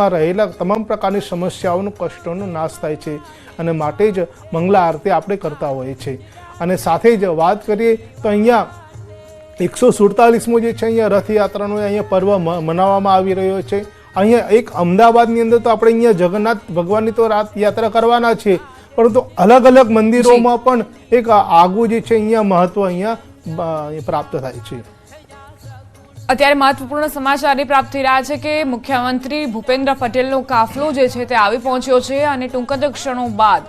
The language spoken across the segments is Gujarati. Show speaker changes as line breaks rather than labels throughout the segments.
રહેલા તમામ પ્રકારની સમસ્યાઓનો કષ્ટોનો નાશ થાય છે અને માટે જ મંગલા આરતી આપણે કરતા હોઈએ છીએ। અને સાથે જ વાત કરીએ તો અહીંયા 147મો જે છે અહીંયા રથયાત્રાનો અહીંયા પર્વ મનાવવામાં આવી રહ્યો છે। અહીંયા એક અમદાવાદની અંદર તો આપણે અહીંયા જગન્નાથ ભગવાનની તો રથયાત્રા કરવાના છે, પરંતુ અલગ અલગ મંદિરોમાં પણ એક આગવું જે છે અહીંયા મહત્વ અહીંયા પ્રાપ્ત થાય છે।
અત્યારે મહત્વપૂર્ણ સમાચાર પ્રાપ્ત થઈ રહ્યા છે કે મુખ્યમંત્રી ભૂપેન્દ્ર પટેલનો કાફલો જે છે તે આવી પહોંચ્યો છે અને ટૂંક જ ક્ષણો બાદ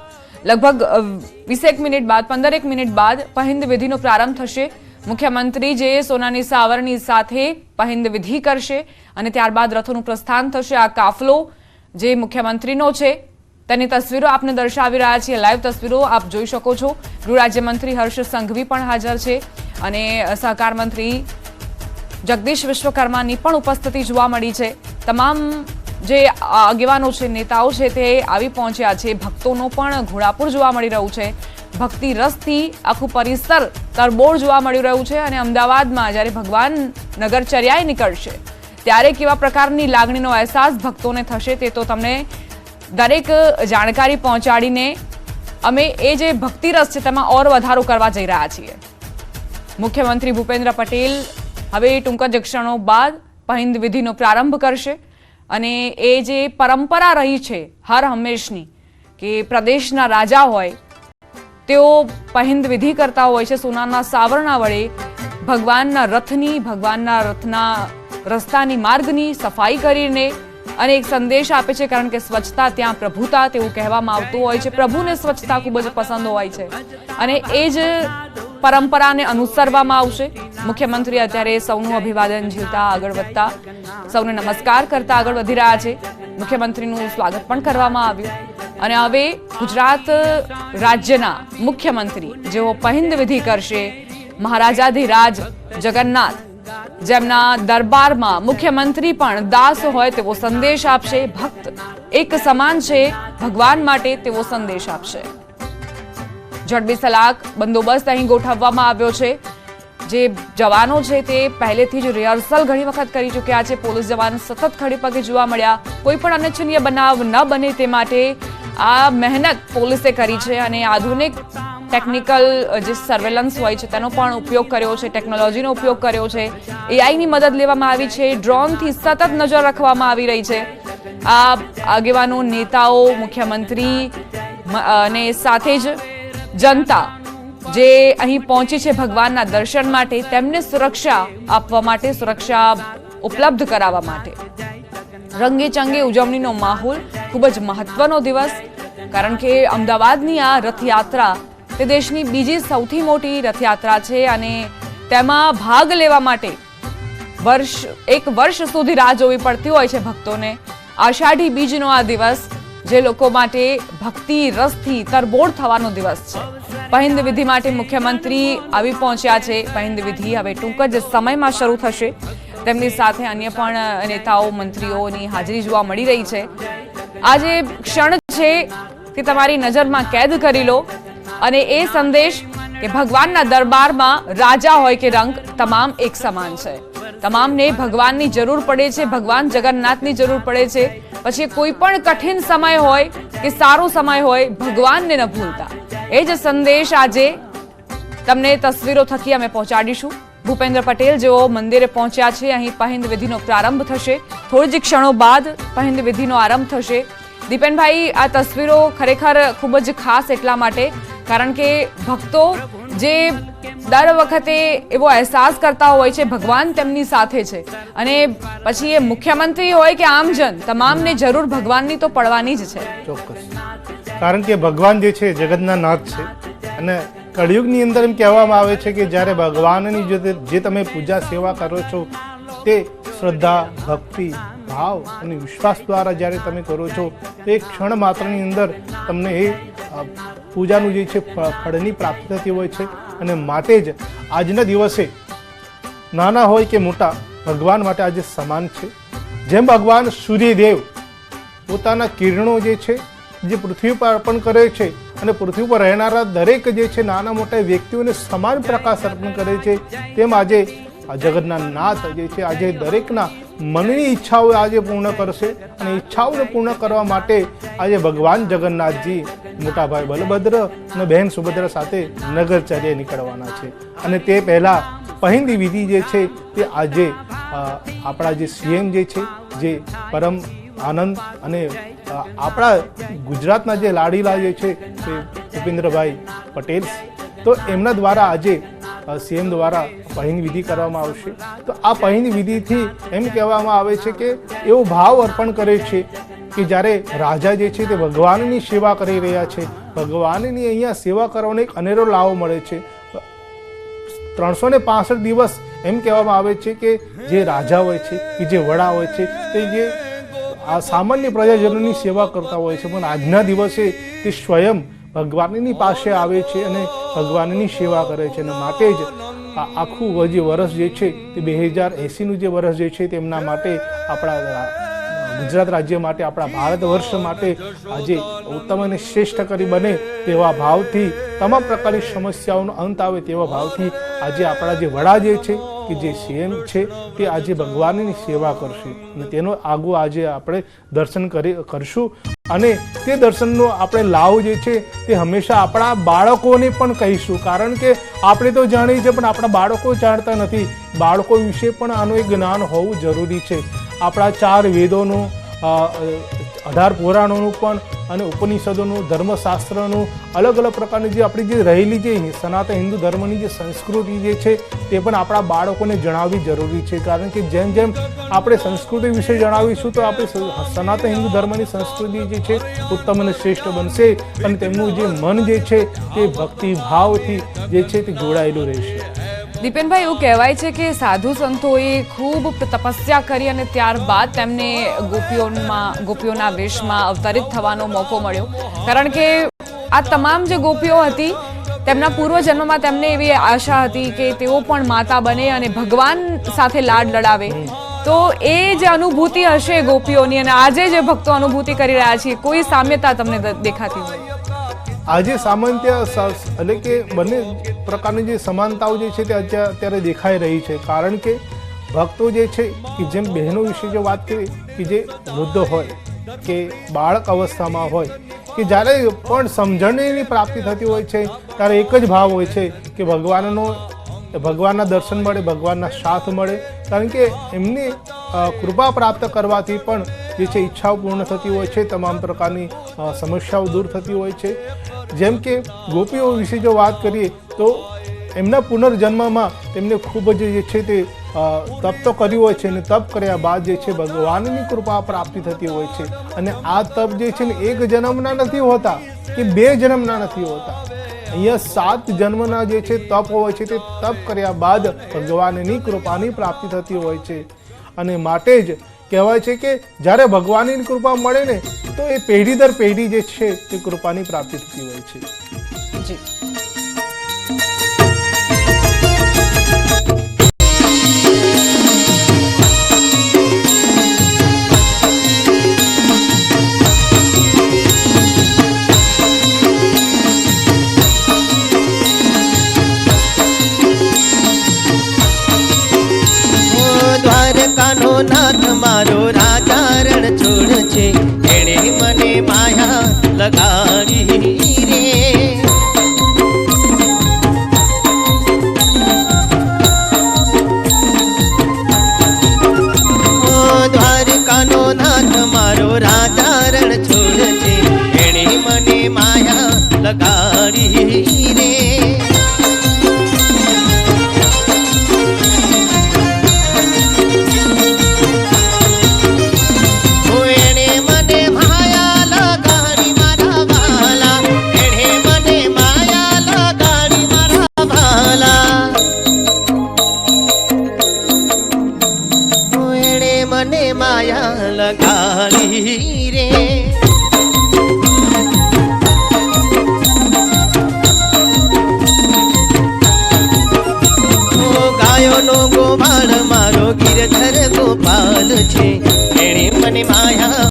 લગભગ 20 મિનિટ બાદ 15 મિનિટ બાદ પહિંદ વિધિનો પ્રારંભ થશે। મુખ્યમંત્રી જે સોનાની સાવરણી સાથે પહિંદ વિધિ કરશે અને ત્યારબાદ રથોનું પ્રસ્થાન થશે। આ કાફલો જે મુખ્યમંત્રીનો છે તેની તસવીરો આપને દર્શાવી રહ્યા છીએ, લાઈવ તસવીરો આપ જોઈ શકો છો। ગૃહ રાજ્યમંત્રી હર્ષ સંઘવી પણ હાજર છે અને સહકાર મંત્રી જગદીશ વિશ્વકર્માની પણ ઉપસ્થિતિ જોવા મળી છે। તમામ જે આગેવાનો છે, નેતાઓ છે તે આવી પહોંચ્યા છે। ભક્તોનો પણ ઘોડાપુર જોવા મળી રહ્યું છે। ભક્તિ રસથી આખું પરિસર તરબોળ જોવા મળી રહ્યું છે અને અમદાવાદમાં જ્યારે ભગવાન નગરચર્યાએ નીકળશે ત્યારે કેવા પ્રકારની લાગણીનો અહેસાસ ભક્તોને થશે તે તો તમને દરેક જાણકારી પહોંચાડીને અમે એ જે ભક્તિ રસ છે તેમાં ઓર વધારો કરવા જઈ રહ્યા છીએ। મુખ્યમંત્રી ભૂપેન્દ્ર પટેલ હવે ટૂંક જ ક્ષણો બાદ પહિંદ વિધિનો પ્રારંભ કરશે અને એ જે પરંપરા રહી છે હર હંમેશની કે પ્રદેશના રાજા હોય તેઓ પહિંદ વિધિ કરતા હોય છે સોનાના સાવરણા વડે ભગવાનના રથના રસ્તાની માર્ગની સફાઈ કરીને અને એક સંદેશ આપે છે, કારણ કે સ્વચ્છતા ત્યાં પ્રભુતા તેવું કહેવામાં આવતું હોય છે। પ્રભુને સ્વચ્છતા ખૂબ જ પસંદ હોય છે અને એ જ પરંપરાને અનુસરવામાં આવશે। મુખ્યમંત્રી અત્યારે સૌનું અભિવાદન ઝીલતા આગળ વધતા સૌને નમસ્કાર કરતા આગળ વધી રહ્યા છે। મુખ્યમંત્રીનું સ્વાગત પણ કરવામાં આવ્યું અને હવે ગુજરાત રાજ્યના મુખ્યમંત્રી જેઓ પહિંદ વિધિ કરશે, મહારાજાધિરાજ જગન્નાથ જેમના દરબારમાં મુખ્યમંત્રી પણ દાસ હોય તેવો સંદેશ આપશે। ભક્ત એક સમાન છે ભગવાન માટે તેવો સંદેશ આપશે। ઝડપી સલાક બંદોબસ્ત અહીં ગોઠવવામાં આવ્યો છે। જે જવાનો છે તે પહેલેથી જ રિહર્સલ ઘણી વખત કરી ચૂક્યા છે। પોલીસ જવાન સતત ખડે પગે જોવા મળ્યા। કોઈ પણ અનિચ્છનીય બનાવ ન બને તે માટે આ મહેનત પોલીસે કરી છે અને આધુનિક ટેકનિકલ જે સર્વેલન્સ હોય છે તેનો પણ ઉપયોગ કર્યો છે, ટેકનોલોજીનો ઉપયોગ કર્યો છે, એઆઈની મદદ લેવામાં આવી છે, ડ્રોનથી સતત નજર રાખવામાં આવી રહી છે। આ આગેવાનો, નેતાઓ, મુખ્યમંત્રી અને સાથે જ જનતા જે અહીં પહોંચી છે ભગવાનના દર્શન માટે તેમને સુરક્ષા આપવા માટે, સુરક્ષા ઉપલબ્ધ કરાવવા માટે રંગે ચંગે ઉજવણીનો માહોલ। ખૂબ જ મહત્વનો દિવસ, કારણ કે અમદાવાદની આ રથયાત્રા તે દેશની બીજી સૌથી મોટી રથયાત્રા છે અને તેમાં ભાગ લેવા માટે એક વર્ષ સુધી રાહ જોવી પડતી હોય છે ભક્તોને। આષાઢી બીજનો આ દિવસ જે લોકો માટે ભક્તિ રસથી તરબોળ થવાનો દિવસ છે। પહિંદ વિધિ માટે મુખ્યમંત્રી આવી પહોંચ્યા છે। પહિંદ વિધિ હવે ટૂંક જ સમયમાં શરૂ થશે। તેમની સાથે અન્ય પણ નેતાઓ, મંત્રીઓની હાજરી જોવા મળી રહી છે। આ જે ક્ષણ છે તે તમારી નજરમાં કેદ કરી લો અને એ સંદેશ કે ભગવાનના દરબારમાં રાજા હોય કે રંક તમામ એક સમાન છે। તમામને ભગવાનની જરૂર પડે છે, ભગવાન જગન્નાથની જરૂર પડે છે। પછી કોઈ પણ કઠિન સમય હોય કે સારો સમય હોય, ભગવાનને ન ભૂલતા એ જ સંદેશ આજે તમને તસવીરો થકી અમે પહોંચાડીશું। ભૂપેન્દ્ર પટેલ જેઓ મંદિરે પહોંચ્યા છે, અહીં પહિંદ વિધિનો પ્રારંભ થશે। થોડી જ ક્ષણો બાદ પહિંદ વિધિનો આરંભ થશે। દીપેનભાઈ, આ તસવીરો ખરેખર ખૂબ જ ખાસ એટલા માટે કારણ કે ભક્તો જે દર વખતે એવો અહેસાસ કરતા હોય છે ભગવાન તેમની સાથે છે અને પછી એ મુખ્યમંત્રી હોય કે આમજન તમામને જરૂર ભગવાનની તો પડવાની જ છે।
ચોક્કસ, કારણ કે ભગવાન જે છે જગતના નાથ છે અને કળિયુગની અંદર એમ કહેવામાં આવે છે કે જ્યારે ભગવાનની જે તમે પૂજા સેવા કરો છો તે શ્રદ્ધા, ભક્તિ, ભાવ અને વિશ્વાસ દ્વારા જ્યારે તમે કરો છો તો એક ક્ષણ માત્રની અંદર તમને એ પૂજાનું જે છે ફળની પ્રાપ્તિ થતી હોય છે અને માટે જ આજના દિવસે નાના હોય કે મોટા ભગવાન માટે આજે સમાન છે। જેમ ભગવાન સૂર્યદેવ પોતાના કિરણો જે છે જે પૃથ્વી પર અર્પણ કરે છે અને પૃથ્વી પર રહેનારા દરેક જે છે નાના મોટા વ્યક્તિઓને સમાન પ્રકાશ અર્પણ કરે છે, તેમ આજે આ જગતના નાથ જે છે આજે દરેકના મનની ઈચ્છાઓ આજે પૂર્ણ કરશે અને ઈચ્છાઓને પૂર્ણ કરવા માટે આજે ભગવાન જગન્નાથજી મોટા ભાઈ બલભદ્ર અને બહેન સુભદ્રા સાથે નગરચર્યા નીકળવાના છે અને તે પહેલા પહેલી વિધિ જે છે તે આજે આપણા જે સીએમ જે છે જે પરમ આનંદ અને આપણા ગુજરાતના જે લાડીલા જે છે તે ભૂપેન્દ્રભાઈ પટેલ, તો એમના દ્વારા આજે સીએમ દ્વારા પહેલી વિધિ કરવામાં આવશે. તો આ પહેલી વિધિથી એમ કહેવામાં આવે છે કે એવો ભાવ અર્પણ કરે છે કે જ્યારે રાજા જે છે તે ભગવાનની સેવા કરી રહ્યા છે, ભગવાનની અહીંયા સેવા કરવાનો એક અનેરો લાવો મળે છે. 365 દિવસ એમ કહેવામાં આવે છે કે જે રાજા હોય છે કે જે વડા હોય છે તે જે આ સામાન્ય પ્રજાજનોની સેવા કરતા હોય છે, પણ આજના દિવસે તે સ્વયં ભગવાનની પાસે આવે છે અને ભગવાનની સેવા કરે છે. અને માટે જ આખું જે વર્ષ જે છે તે 2080નું જે વર્ષ જે છે તેમના માટે આપણા ગુજરાત રાજ્ય માટે, આપણા ભારત વર્ષ માટે આજે ઉત્તમ અને શ્રેષ્ઠ કરી બને તેવા ભાવથી, તમામ પ્રકારની સમસ્યાઓનો અંત આવે તેવા ભાવથી આજે આપણા જે વડા જે છે કે જે સીએમ છે તે આજે ભગવાનની સેવા કરશે અને તેનો આગો આજે આપણે દર્શન કરશું અને તે દર્શનનો આપણે લાભ જે છે તે હંમેશા આપણા બાળકોને પણ કહીશું, કારણ કે આપણે તો જાણીએ છીએ પણ આપણા બાળકો જાણતા નથી. બાળકો વિશે પણ આનું એક જ્ઞાન હોવું જરૂરી છે. આપણા 4 વેદોનું, 18 પુરાણોનું પણ અને ઉપનિષદોનું, ધર્મશાસ્ત્રનું, અલગ અલગ પ્રકારની જે આપણી જે રહેલી જે સનાતન હિન્દુ ધર્મની જે સંસ્કૃતિ જે છે તે પણ આપણા બાળકોને જણાવવી જરૂરી છે. કારણ કે જેમ જેમ આપણે સંસ્કૃતિ વિશે જણાવીશું તો આપણે સનાતન હિન્દુ ધર્મની સંસ્કૃતિ જે છે ઉત્તમ અને શ્રેષ્ઠ બનશે અને તેમનું જે મન જે છે તે ભક્તિ ભાવથી જે છે તે જોડાયેલું રહેશે.
દીપેનભાઈ, એવું કહેવાય છે કે સાધુ સંતોએ ખૂબ તપસ્યા કરી અને ત્યારબાદ તેમને ગોપીઓના વેશમાં અવતરિત થવાનો મોકો મળ્યો, કારણ કે આ તમામ જે ગોપીઓ હતી તેમના પૂર્વજન્મમાં તેમને એવી આશા હતી કે તેઓ પણ માતા બને અને ભગવાન સાથે લાડ લડાવે. તો એ જે અનુભૂતિ હશે ગોપીઓની અને આજે જે ભક્તો અનુભૂતિ કરી રહ્યા છે, કોઈ સામ્યતા તમને દેખાતી હોય?
આજે સામાન્ય એટલે કે બંને પ્રકારની જે સમાનતાઓ જે છે તે અત્યારે દેખાઈ રહી છે. કારણ કે ભક્તો જે છે કે જેમ બહેનો વિશે જો વાત કરીએ કે જે વૃદ્ધ હોય કે બાળક અવસ્થામાં હોય કે જ્યારે પણ સમજણની પ્રાપ્તિ થતી હોય છે ત્યારે એક જ ભાવ હોય છે કે ભગવાનના દર્શન મળે, ભગવાનના સાથ મળે. કારણ કે એમની કૃપા પ્રાપ્ત કરવાથી પણ જે છે ઈચ્છાઓ પૂર્ણ થતી હોય છે, તમામ પ્રકારની સમસ્યાઓ દૂર થતી હોય છે. જેમ કે ગોપીઓ વિશે જો વાત કરીએ તો એમના પુનર્જન્મમાં તેમને ખૂબ જ જે છે તે તપ તો કર્યું હોય છે અને તપ કર્યા બાદ જે છે ભગવાનની કૃપા પ્રાપ્તિ થતી હોય છે. અને આ તપ જે છે ને 1 જન્મના નથી હોતા કે 2 જન્મના નથી હોતા, અહીંયા 7 જન્મના જે છે તપ હોય છે તે તપ કર્યા બાદ ભગવાનની કૃપાની પ્રાપ્તિ થતી હોય છે. અને માટે જ કહેવાય છે કે જ્યારે ભગવાનની કૃપા મળે ને તો એ પેઢી દર પેઢી જે છે તે કૃપાની પ્રાપ્તિ થતી હોય છે.
જી.
દ્વારકાનો નાથ મારો રાજા રણ છોડ છે, એણે મને માયા લગાડી રે. દ્વારકાનો નાથ મારો રાજા રણ છોડ છે, એણે મને માયા લગાડી રે. માયા લગાડી